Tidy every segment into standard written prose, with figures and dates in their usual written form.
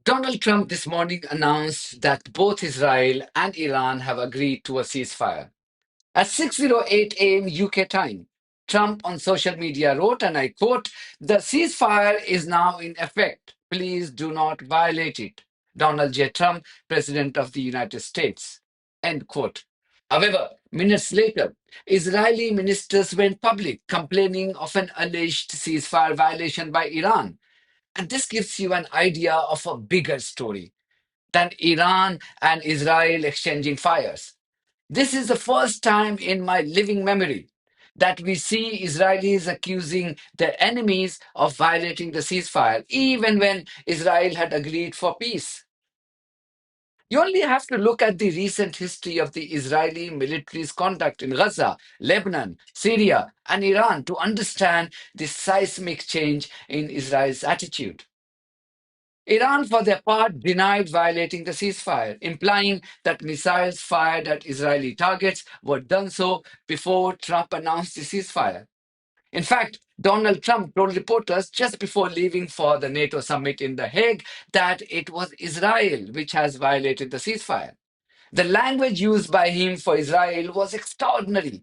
Donald Trump this morning announced that both Israel and Iran have agreed to a ceasefire. At 6:08 a.m. UK time, Trump on social media wrote, and I quote, "The ceasefire is now in effect. Please do not violate it. Donald J. Trump, President of the United States." End quote. However, minutes later, Israeli ministers went public complaining of an alleged ceasefire violation by Iran. And this gives you an idea of a bigger story than Iran and Israel exchanging fires. This is the first time in my living memory that we see Israelis accusing their enemies of violating the ceasefire, even when Israel had agreed for peace. You only have to look at the recent history of the Israeli military's conduct in Gaza, Lebanon, Syria, and Iran to understand the seismic change in Israel's attitude. Iran, for their part, denied violating the ceasefire, implying that missiles fired at Israeli targets were done so before Trump announced the ceasefire. In fact, Donald Trump told reporters just before leaving for the NATO summit in The Hague that it was Israel which has violated the ceasefire. The language used by him for Israel was extraordinary.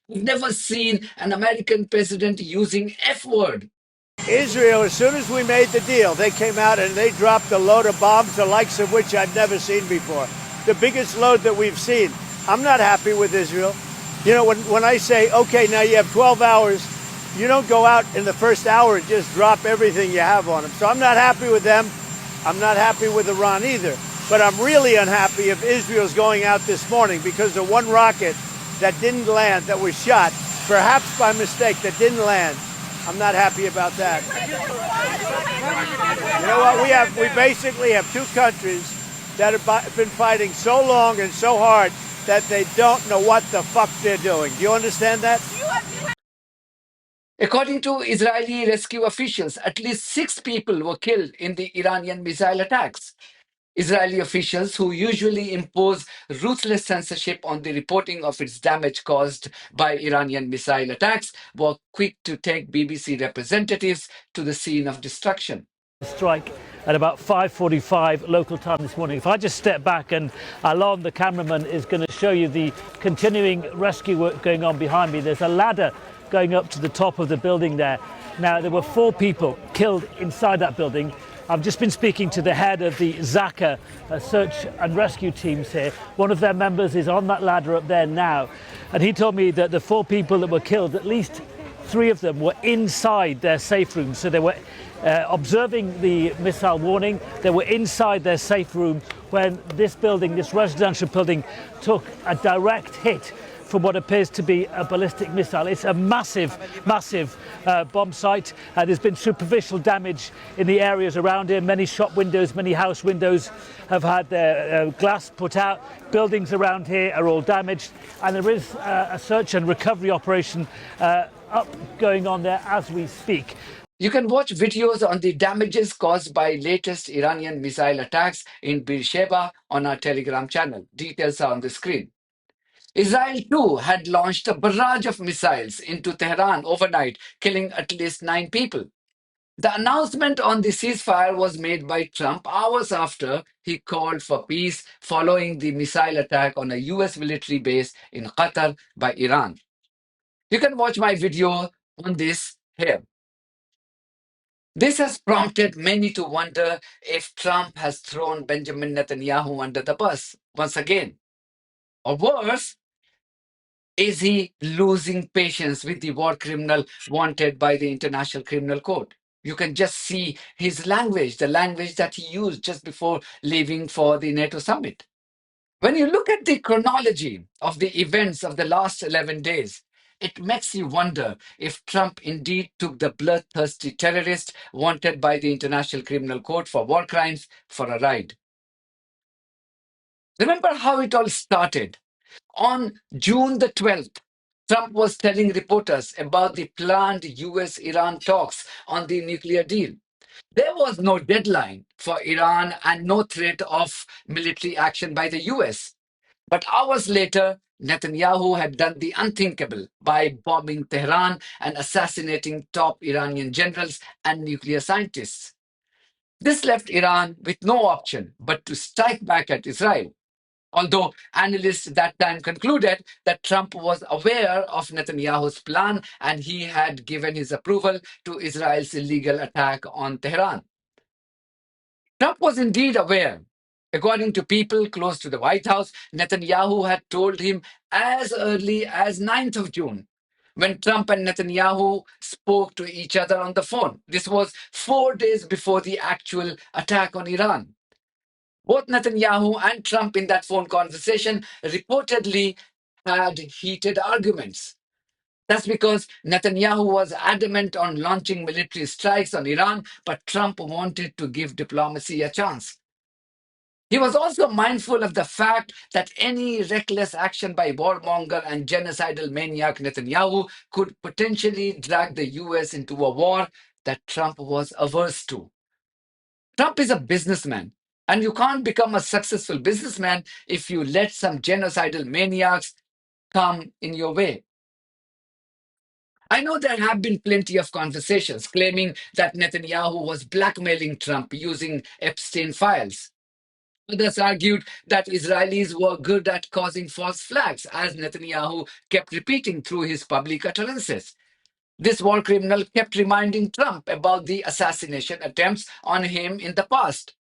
We've never seen an American president using F word. Israel, as soon as we made the deal, they came out and they dropped a load of bombs, the likes of which I've never seen before. The biggest load that we've seen. I'm not happy with Israel. You know, when I say, okay, now you have 12 hours, you don't go out in the first hour and just drop everything you have on them. So I'm not happy with them. I'm not happy with Iran either. But I'm really unhappy if Israel's going out this morning because of one rocket that didn't land, that was shot, perhaps by mistake, that didn't land. I'm not happy about that. You know what? We basically have two countries that have been fighting so long and so hard that they don't know what the fuck they're doing. Do you understand that? According to Israeli rescue officials, at least 6 people were killed in the Iranian missile attacks. Israeli officials, who usually impose ruthless censorship on the reporting of its damage caused by Iranian missile attacks, were quick to take BBC representatives to the scene of destruction. Strike at about 5:45 local time this morning. If I just step back, and Alon, the cameraman, is going to show you the continuing rescue work going on behind me. There's a ladder going up to the top of the building there. Now, there were 4 people killed inside that building. I've just been speaking to the head of the Zaka search and rescue teams here. One of their members is on that ladder up there now. And he told me that the 4 people that were killed, at least 3 of them were inside their safe room. So they were observing the missile warning. They were inside their safe room when this building, this residential building, took a direct hit from what appears to be a ballistic missile. It's a massive, massive bomb site. There's been superficial damage in the areas around here. Many shop windows, many house windows have had their glass put out. Buildings around here are all damaged. And there is a search and recovery operation up going on there as we speak. You can watch videos on the damages caused by latest Iranian missile attacks in Beersheba on our Telegram channel. Details are on the screen. Israel too had launched a barrage of missiles into Tehran overnight, killing at least 9 people. The announcement on the ceasefire was made by Trump hours after he called for peace following the missile attack on a US military base in Qatar by Iran. You can watch my video on this here. This has prompted many to wonder if Trump has thrown Benjamin Netanyahu under the bus once again. Or worse, is he losing patience with the war criminal wanted by the International Criminal Court? You can just see his language, the language that he used just before leaving for the NATO summit. When you look at the chronology of the events of the last 11 days, it makes you wonder if Trump indeed took the bloodthirsty terrorist wanted by the International Criminal Court for war crimes for a ride. Remember how it all started? On June the 12th, Trump was telling reporters about the planned US-Iran talks on the nuclear deal. There was no deadline for Iran and no threat of military action by the US. But hours later, Netanyahu had done the unthinkable by bombing Tehran and assassinating top Iranian generals and nuclear scientists. This left Iran with no option but to strike back at Israel. Although analysts at that time concluded that Trump was aware of Netanyahu's plan and he had given his approval to Israel's illegal attack on Tehran. Trump was indeed aware. According to people close to the White House, Netanyahu had told him as early as 9th of June when Trump and Netanyahu spoke to each other on the phone. This was 4 days before the actual attack on Iran. Both Netanyahu and Trump in that phone conversation reportedly had heated arguments. That's because Netanyahu was adamant on launching military strikes on Iran, but Trump wanted to give diplomacy a chance. He was also mindful of the fact that any reckless action by warmonger and genocidal maniac Netanyahu could potentially drag the US into a war that Trump was averse to. Trump is a businessman, and you can't become a successful businessman if you let some genocidal maniacs come in your way. I know there have been plenty of conversations claiming that Netanyahu was blackmailing Trump using Epstein files. Others argued that Israelis were good at causing false flags, as Netanyahu kept repeating through his public utterances. This war criminal kept reminding Trump about the assassination attempts on him in the past.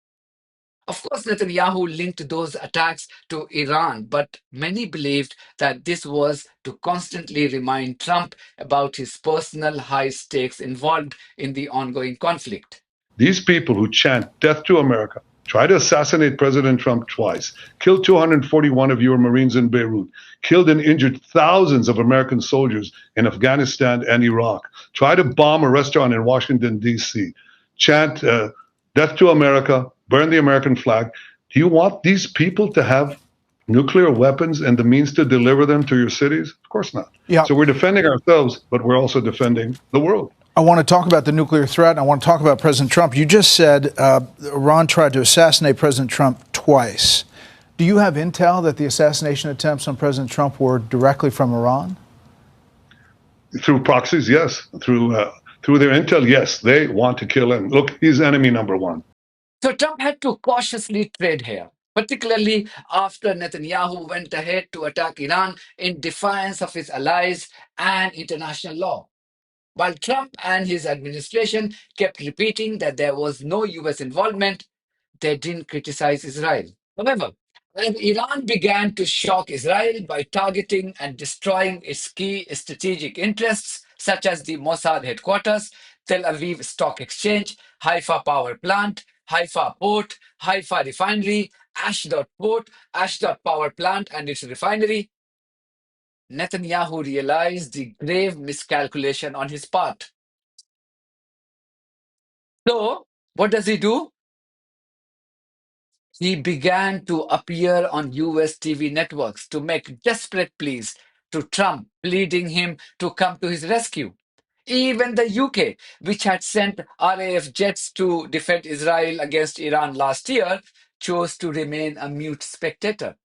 Of course, Netanyahu linked those attacks to Iran, but many believed that this was to constantly remind Trump about his personal high stakes involved in the ongoing conflict. These people who chant death to America, tried to assassinate President Trump twice, killed 241 of your Marines in Beirut, killed and injured thousands of American soldiers in Afghanistan and Iraq, tried to bomb a restaurant in Washington, D.C., chant death to America, burn the American flag. Do you want these people to have nuclear weapons and the means to deliver them to your cities? Of course not. Yeah. So we're defending ourselves, but we're also defending the world. I want to talk about the nuclear threat, and I want to talk about President Trump. You just said Iran tried to assassinate President Trump twice. Do you have intel that the assassination attempts on President Trump were directly from Iran? Through proxies, yes. Through their intel, yes. They want to kill him. Look, he's enemy number one. So Trump had to cautiously tread here, particularly after Netanyahu went ahead to attack Iran in defiance of his allies and international law. While Trump and his administration kept repeating that there was no US involvement, they didn't criticize Israel. However, as Iran began to shock Israel by targeting and destroying its key strategic interests, such as the Mossad headquarters, Tel Aviv Stock Exchange, Haifa Power Plant, Haifa Port, Haifa Refinery, Ashdod Port, Ashdod Power Plant and its refinery, Netanyahu realized the grave miscalculation on his part. So, what does he do? He began to appear on US TV networks to make desperate pleas to Trump, pleading him to come to his rescue. Even the UK, which had sent RAF jets to defend Israel against Iran last year, chose to remain a mute spectator.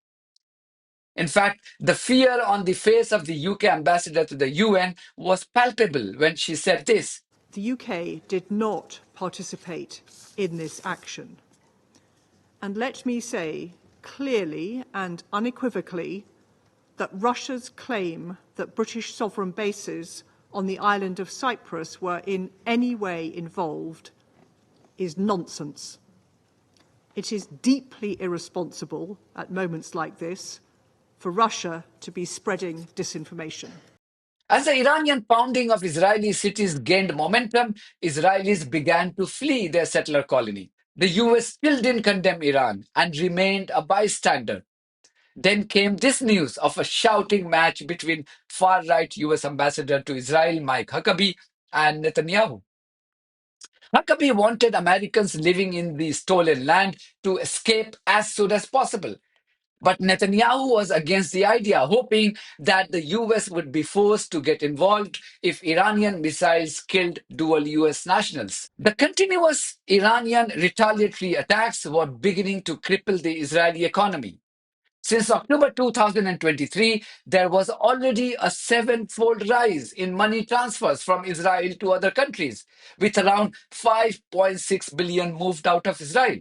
In fact, the fear on the face of the UK ambassador to the UN was palpable when she said this. The UK did not participate in this action. And let me say clearly and unequivocally that Russia's claim that British sovereign bases on the island of Cyprus were in any way involved is nonsense. It is deeply irresponsible at moments like this for Russia to be spreading disinformation. As the Iranian pounding of Israeli cities gained momentum, Israelis began to flee their settler colony. The US still didn't condemn Iran and remained a bystander. Then came this news of a shouting match between far-right US ambassador to Israel, Mike Huckabee, and Netanyahu. Huckabee wanted Americans living in the stolen land to escape as soon as possible. But Netanyahu was against the idea, hoping that the US would be forced to get involved if Iranian missiles killed dual US nationals. The continuous Iranian retaliatory attacks were beginning to cripple the Israeli economy. Since October 2023, there was already a seven-fold rise in money transfers from Israel to other countries, with around 5.6 billion moved out of Israel.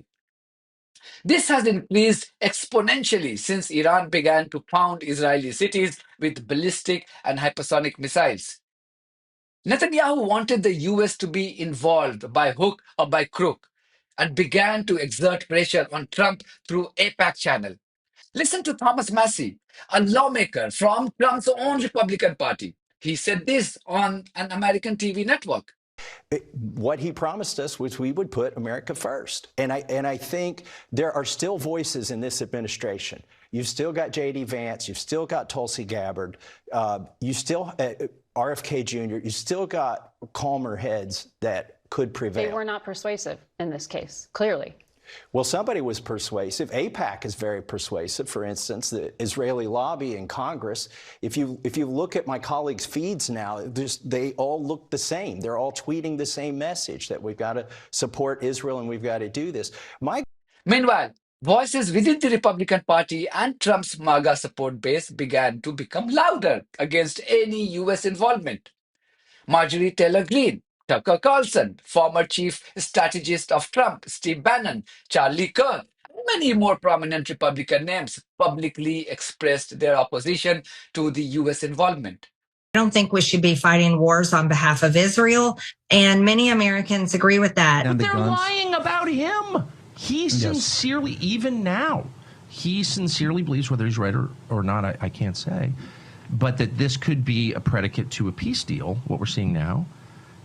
This has increased exponentially since Iran began to pound Israeli cities with ballistic and hypersonic missiles. Netanyahu wanted the US to be involved by hook or by crook and began to exert pressure on Trump through APAC channel. Listen to Thomas Massey, a lawmaker from Trump's own Republican Party. He said this on an American TV network. What he promised us was we would put America first. And I think there are still voices in this administration. You've still got J.D. Vance. You've still got Tulsi Gabbard. You still, RFK Jr., you still got calmer heads that could prevail. They were not persuasive in this case, clearly. Well, somebody was persuasive. AIPAC is very persuasive. For instance, the Israeli lobby in Congress. If you look at my colleagues' feeds now, they all look the same. They're all tweeting the same message that we've got to support Israel and we've got to do this. Meanwhile, voices within the Republican Party and Trump's MAGA support base began to become louder against any U.S. involvement. Marjorie Taylor Greene, Tucker Carlson, former chief strategist of Trump, Steve Bannon, Charlie Kirk, and many more prominent Republican names publicly expressed their opposition to the U.S. involvement. I don't think we should be fighting wars on behalf of Israel, and many Americans agree with that. But they're lying about him. He sincerely, even now, he sincerely believes, whether he's right or not, I can't say, but that this could be a predicate to a peace deal, what we're seeing now.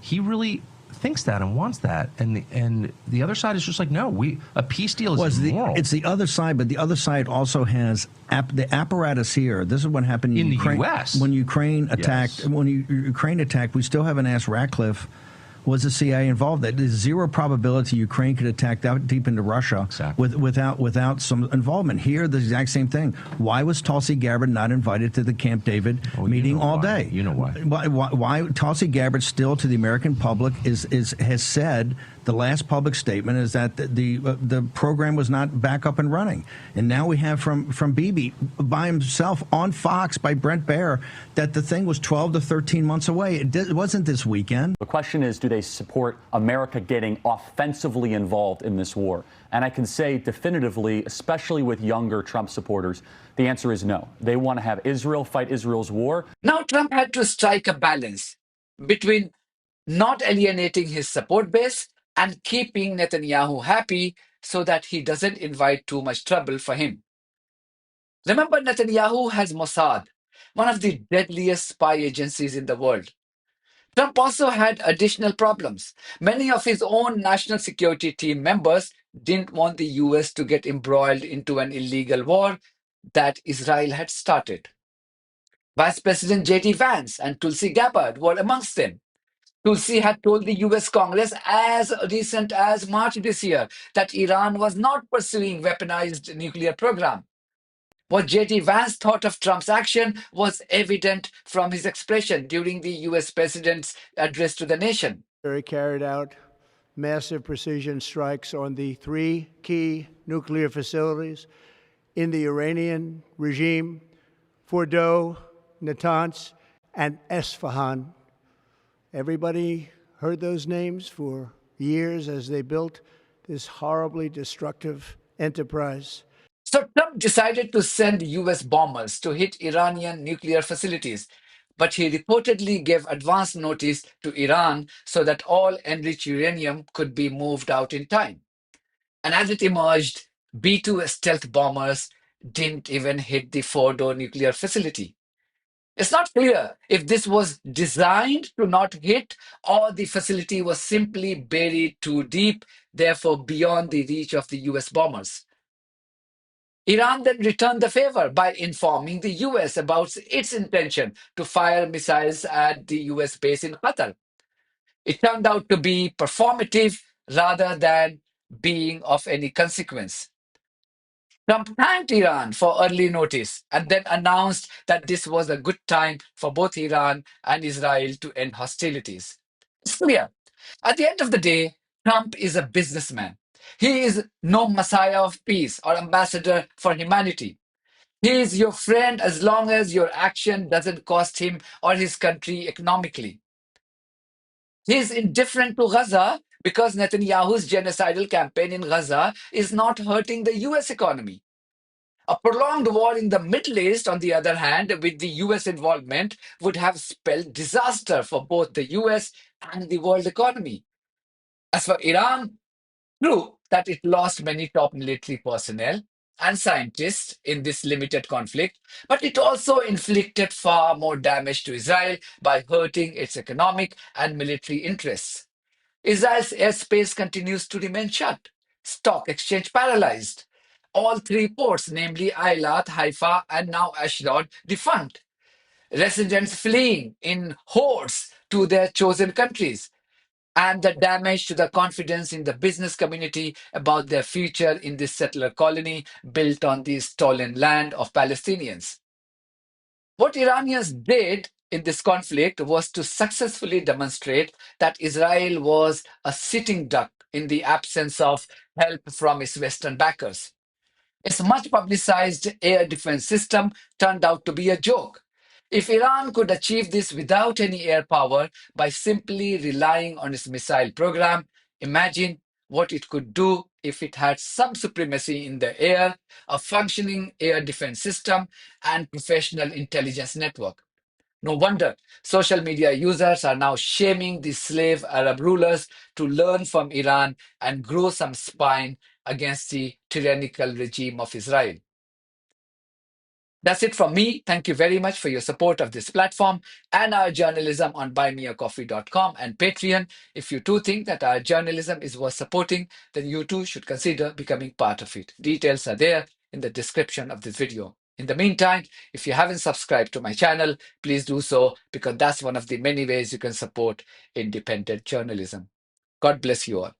He really thinks that and wants that, and the other side is just like, no, a peace deal is immoral. It's the other side, but the other side also has the apparatus here. This is what happened in Ukraine, the U.S. when Ukraine attacked. When Ukraine attacked, we still haven't asked Ratcliffe. Was the CIA involved? There's zero probability Ukraine could attack that deep into Russia without some involvement. Here, the exact same thing. Why was Tulsi Gabbard not invited to the Camp David meeting all day? You know why. Why Tulsi Gabbard still to the American public has said the last public statement is that the program was not back up and running. And now we have from Bibi by himself on Fox by Brent Baer that the thing was 12 to 13 months away. It wasn't this weekend. The question is, do they support America getting offensively involved in this war? And I can say definitively, especially with younger Trump supporters, the answer is no. They want to have Israel fight Israel's war. Now Trump had to strike a balance between not alienating his support base and keeping Netanyahu happy so that he doesn't invite too much trouble for him. Remember, Netanyahu has Mossad, one of the deadliest spy agencies in the world. Trump also had additional problems. Many of his own national security team members didn't want the US to get embroiled into an illegal war that Israel had started. Vice President J.D. Vance and Tulsi Gabbard were amongst them. Tulsi had told the US Congress as recent as March this year that Iran was not pursuing weaponized nuclear program. What J.D. Vance thought of Trump's action was evident from his expression during the US president's address to the nation. He carried out massive precision strikes on the three key nuclear facilities in the Iranian regime, Fordow, Natanz, and Esfahan. Everybody heard those names for years as they built this horribly destructive enterprise. So Trump decided to send US bombers to hit Iranian nuclear facilities, but he reportedly gave advance notice to Iran so that all enriched uranium could be moved out in time. And as it emerged, B-2 stealth bombers didn't even hit the Fordow nuclear facility. It's not clear if this was designed to not hit or the facility was simply buried too deep, therefore beyond the reach of the US bombers. Iran then returned the favor by informing the US about its intention to fire missiles at the US base in Qatar. It turned out to be performative rather than being of any consequence. Trump thanked Iran for early notice and then announced that this was a good time for both Iran and Israel to end hostilities. It's clear. At the end of the day, Trump is a businessman. He is no messiah of peace or ambassador for humanity. He is your friend as long as your action doesn't cost him or his country economically. He is indifferent to Gaza because Netanyahu's genocidal campaign in Gaza is not hurting the US economy. A prolonged war in the Middle East, on the other hand, with the US involvement, would have spelled disaster for both the US and the world economy. As for Iran, true that it lost many top military personnel and scientists in this limited conflict, but it also inflicted far more damage to Israel by hurting its economic and military interests. Israel's airspace continues to remain shut, stock exchange paralyzed. All three ports, namely Eilat, Haifa, and now Ashdod, defunct. Residents fleeing in hordes to their chosen countries, and the damage to the confidence in the business community about their future in this settler colony built on the stolen land of Palestinians. What Iranians did in this conflict was to successfully demonstrate that Israel was a sitting duck in the absence of help from its Western backers. Its much publicized air defense system turned out to be a joke. If Iran could achieve this without any air power by simply relying on its missile program, imagine what it could do if it had some supremacy in the air, a functioning air defense system, and professional intelligence network. No wonder social media users are now shaming the slave Arab rulers to learn from Iran and grow some spine against the tyrannical regime of Israel. That's it from me. Thank you very much for your support of this platform and our journalism on buymeacoffee.com and Patreon. If you too think that our journalism is worth supporting, then you too should consider becoming part of it. Details are there in the description of this video. In the meantime, if you haven't subscribed to my channel, please do so, because that's one of the many ways you can support independent journalism. God bless you all.